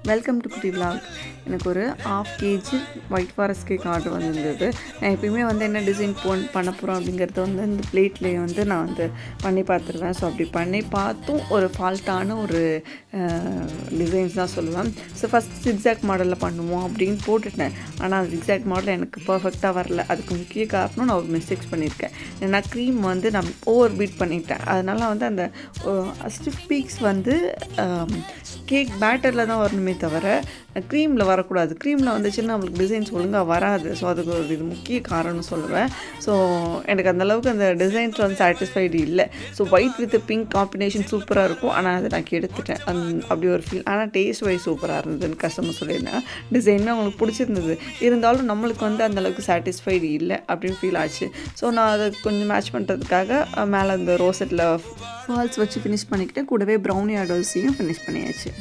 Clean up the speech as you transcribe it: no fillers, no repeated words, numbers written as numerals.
Welcome to குட்டி vlog. எனக்கு ஒரு 1/2 kg white forest cake order வந்திருந்தது. நான் எப்பயுமே என்ன டிசைன் பண்ண போகிறோம் அப்படிங்கிறத இந்த பிளேட்லேயே நான் பண்ணி பார்த்துருவேன். ஸோ அப்படி பண்ணி பார்த்தும் ஒரு ஃபால்ட்டான ஒரு டிசைன்ஸ் தான் சொல்லுவேன். ஸோ ஃபஸ்ட் ஜிக்ஸாக் மாடலில் பண்ணுவோம் அப்படின்னு போட்டுட்டேன். ஆனால் அந்த ஜிக்ஸாக் மாடல் எனக்கு பர்ஃபெக்டாக வரல. அதுக்கு முக்கிய காரணம் நான் ஒரு மிஸ்டேக்ஸ் பண்ணியிருக்கேன். ஏன்னா க்ரீம் நான் ஓவர் பீட் பண்ணிட்டேன். அதனால் அந்த ஸ்டிஃப் பீக்ஸ் கேக் பேட்டரில் தான் வரணுமே தவிர க்ரீமில் வரக்கூடாது. க்ரீமில் வந்துச்சுன்னா நம்மளுக்கு டிசைன்ஸ் ஒழுங்காக வராது. ஸோ அதுக்கு ஒரு இது முக்கிய காரணம்னு சொல்லுவேன். ஸோ எனக்கு அந்தளவுக்கு அந்த டிசைன்ஸ் சாட்டிஸ்ஃபைடு இல்லை. So white with pink combination சூப்பராக இருக்கும். ஆனால் அதை நான் எடுத்துட்டேன். அப்படி ஒரு ஃபீல். ஆனால் டேஸ்ட் வைஸ் சூப்பராக இருந்ததுன்னு கஸ்டமர் சொல்லியிருந்தேன். டிசைனுமே அவங்களுக்கு பிடிச்சிருந்தது. இருந்தாலும் நம்மளுக்கு அந்தளவுக்கு சாட்டிஸ்ஃபைடு இல்லை அப்படின்னு ஃபீல் ஆச்சு. ஸோ நான் அதை கொஞ்சம் மேட்ச் பண்ணுறதுக்காக மேலே அந்த ரோசெட்டில் ஃபால்ஸ் வச்சு ஃபினிஷ் பண்ணிக்கிட்டு கூடவே ப்ரௌனி அடல்ஸையும் ஃபினிஷ் பண்ணியாச்சு.